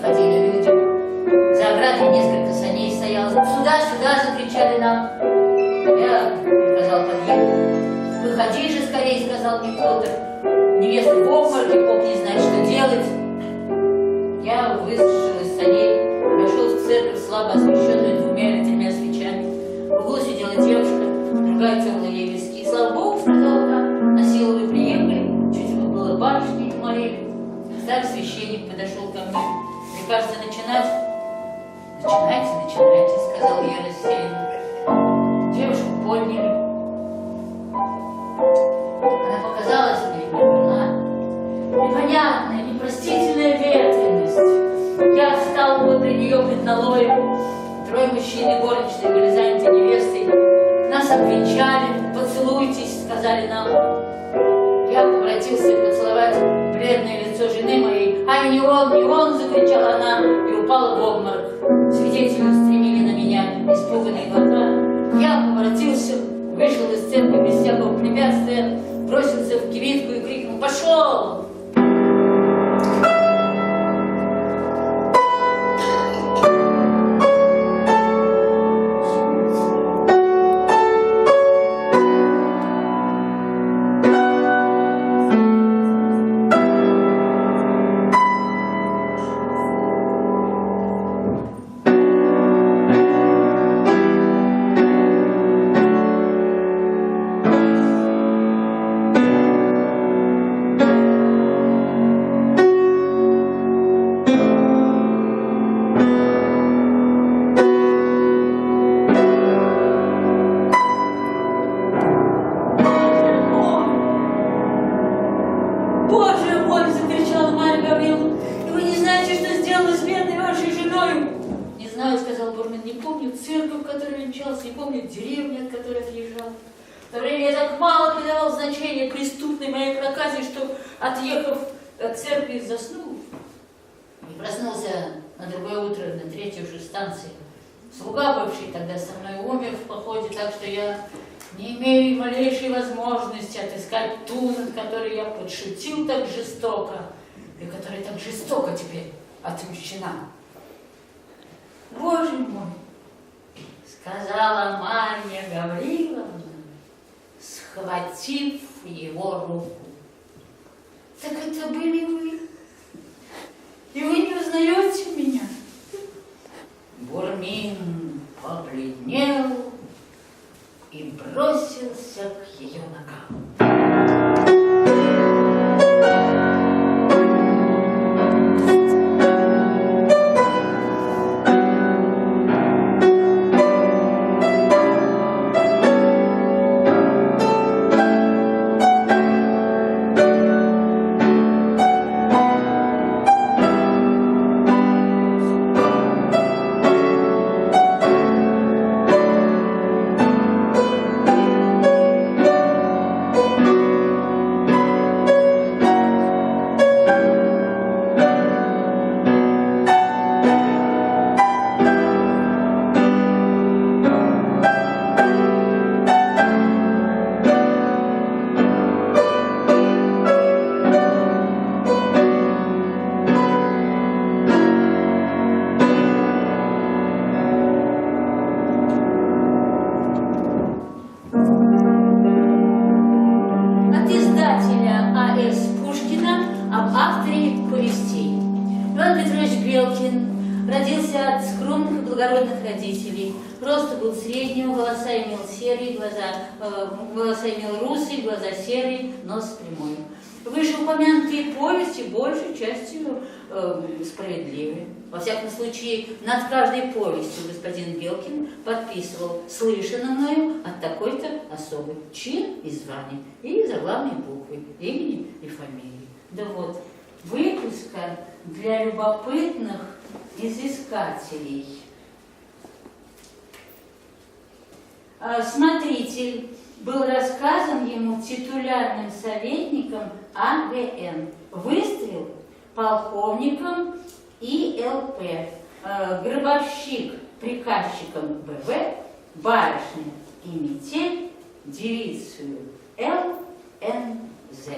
ходили люди. За оградой несколько саней стояло. Сюда, сюда, закричали нам. Я приказал подъехать. Выходи же скорее, сказал мне Петр. Невеста в обмороке, поп не знает, что делать. Я выскочил из саней, вошел в церковь, слабо освещенную двумя или тремя свечами. В углу сидела девушка, другая терла ей виски. И, слава Богу, сказала она, на силу вы приехали, чуть было барышни молили. Старый священник подошел ко мне. Мне кажется, начинать. Начинайте, начинайте, сказал я рассеянно. Девушку подняли. Она показалась мне, непонятная, непростительная ветреность. Я встал подле нее пред налоем. Трое мужчин и горничные были заняты невестой. Нас обвенчали, поцелуйтесь, сказали нам. Я обратился поцеловать бледное лицо жены моей. «Ай, не он!» — закричала она и упала в обморок. Свидетели устремили на меня испуганные глаза. Я обратился, вышел из церкви без всякого препятствия, бросился в кибитку и крикнул: «Пошел!» Не помню деревни, от которой отъезжал. В то время я так мало придавал значения преступной моей проказе, что, отъехав от церкви, заснул. И проснулся на другое утро, на третьей уже станции. Слуга, бывший тогда со мной, умер в походе, так что я не имею малейшей возможности отыскать ту, над которой я подшутил так жестоко, и которая так жестоко теперь отмщена. Боже мой! Сказала Марья Гавриловна, схватив его руку. Так это были вы? И вы не узнаете меня? Бурмин побледнел и бросился к ее ногам. Родился от скромных и благородных родителей. Рост был среднего, волоса имел серые, волоса имел русые, глаза серые, нос прямой. Вышеупомянутые повести большей частью справедливы. Во всяком случае, над каждой повестью господин Белкин подписывал «слышано мною от такой-то особы, чин и звание, и заглавные буквы, имени и фамилии». Да вот, выпуска для любопытных изыскателей. Смотритель был рассказан ему титулярным советником АГН, выстрел полковником ИЛП, гробовщик приказчиком БВ, барышня и метель девицею ЛНЗ.